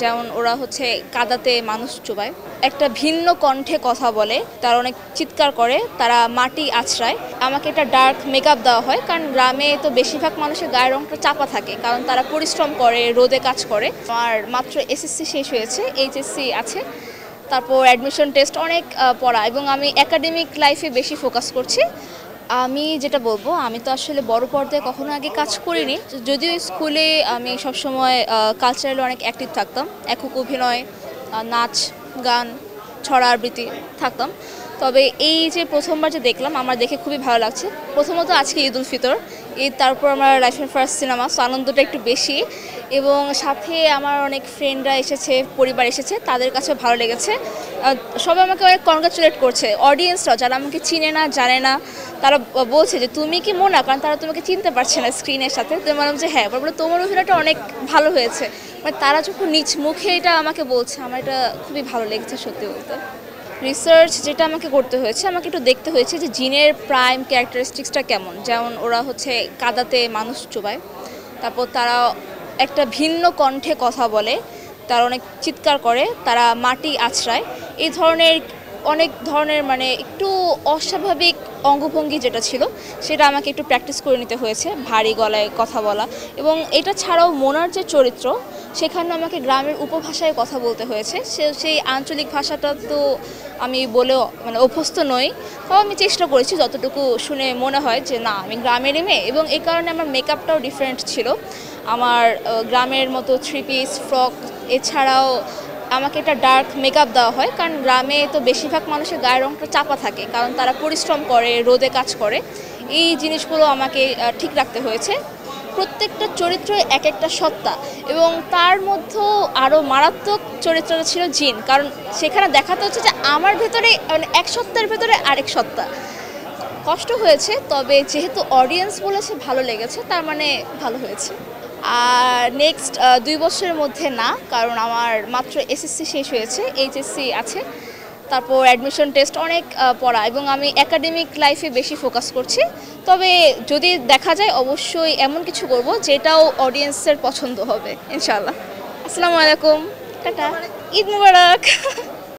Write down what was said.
যেমন ওরা হচ্ছে কাদাতে মানুষ চোবায়, একটা ভিন্ন কণ্ঠে কথা বলে, তারা অনেক চিৎকার করে, তারা মাটি আছড়ায়। আমাকে একটা ডার্ক মেকআপ দেওয়া হয়, কারণ গ্রামে তো বেশিরভাগ মানুষের গায়ের রংটা চাপা থাকে, কারণ তারা পরিশ্রম করে, রোদে কাজ করে। আমার মাত্র এসএসসি শেষ হয়েছে, এইচএসসি আছে, তারপর অ্যাডমিশন টেস্ট অনেক পড়া, এবং আমি একাডেমিক লাইফে বেশি ফোকাস করছি। আমি যেটা বলবো, আমি তো আসলে বড় পর্দায় কখনো আগে কাজ করিনি, যদিও স্কুলে আমি সবসময় কালচারালি অনেক অ্যাক্টিভ থাকতাম, একক অভিনয়, নাচ, গান, ছড়া আবৃত্তি থাকতাম। তবে এই যে প্রথমবার যে দেখলাম, আমার দেখে খুবই ভালো লাগছে। প্রথমত আজকে ঈদ উল ফিতর, ঈদ, তারপর আমার লাইফের ফার্স্ট সিনেমা, সো আনন্দটা একটু বেশি, এবং সাথে আমার অনেক ফ্রেন্ডরা এসেছে, পরিবার এসেছে, তাদের কাছেও ভালো লেগেছে। সবাই আমাকে অনেক কনগ্রাচুলেট করছে, অডিয়েন্সরাও যারা আমাকে চিনে না, জানে না, তারা বলছে যে তুমি কি মোনা, কারণ তারা তোমাকে চিনতে পারছে না স্ক্রিনের সাথে। তো বললাম যে হ্যাঁ, বলে তোমার অভিনয়টা অনেক ভালো হয়েছে। মানে তারা যখন নিজ মুখে এটা আমাকে বলছে, আমার এটা খুবই ভালো লেগেছে সত্যি বলতে। রিসার্চ যেটা আমাকে করতে হয়েছে, আমাকে একটু দেখতে হয়েছে যে জিনের প্রাইম ক্যারেক্টারিস্টিক্সটা কেমন। যেমন ওরা হচ্ছে কাদাতে মানুষ চোবায়, তারপর তারা একটা ভিন্ন কণ্ঠে কথা বলে, তারা অনেক চিৎকার করে, তারা মাটি আছড়ায়। এই ধরনের অনেক ধরনের মানে একটু অস্বাভাবিক অঙ্গভঙ্গি যেটা ছিল, সেটা আমাকে একটু প্র্যাকটিস করে নিতে হয়েছে, ভারী গলায় কথা বলা। এবং এটা ছাড়াও মোনার যে চরিত্র, সেখানে আমাকে গ্রামের উপভাষায় কথা বলতে হয়েছে। সেই আঞ্চলিক ভাষাটা তো আমি বলেও মানে অভ্যস্ত নই, তাও আমি চেষ্টা করেছি যতটুকু শুনে মনে হয় যে না, আমি গ্রামেরই মেয়ে। এবং এই কারণে আমার মেকআপটাও ডিফারেন্ট ছিল, আমার গ্রামের মতো থ্রি পিস, ফ্রক, এছাড়াও আমাকে একটা ডার্ক মেকআপ দেওয়া হয়, কারণ গ্রামে তো বেশিরভাগ মানুষের গায়ের রংটা চাপা থাকে, কারণ তারা পরিশ্রম করে, রোদে কাজ করে। এই জিনিসগুলো আমাকে ঠিক রাখতে হয়েছে। প্রত্যেকটা চরিত্র এক একটা সত্তা, এবং তার মধ্যেও আরও মারাত্মক চরিত্রটা ছিল জিন, কারণ সেখানে দেখাতে হচ্ছে যে আমার ভেতরে মানে এক সত্তার ভেতরে আরেক সত্তা। কষ্ট হয়েছে, তবে যেহেতু অডিয়েন্স বলেছে ভালো লেগেছে, তার মানে ভালো হয়েছে। আর নেক্সট 2 বছরের মধ্যে না, কারণ আমার মাত্র এসএসসি শেষ হয়েছে, এইচএসসি আছে, তারপর অ্যাডমিশন টেস্ট অনেক পড়া, এবং আমি একাডেমিক লাইফে বেশি ফোকাস করছি। তবে যদি দেখা যায় অবশ্যই এমন কিছু করব যেটাও অডিয়েন্সের পছন্দ হবে ইনশাআল্লাহ। আসসালামু আলাইকুম, টাটা, ঈদ মুবারক।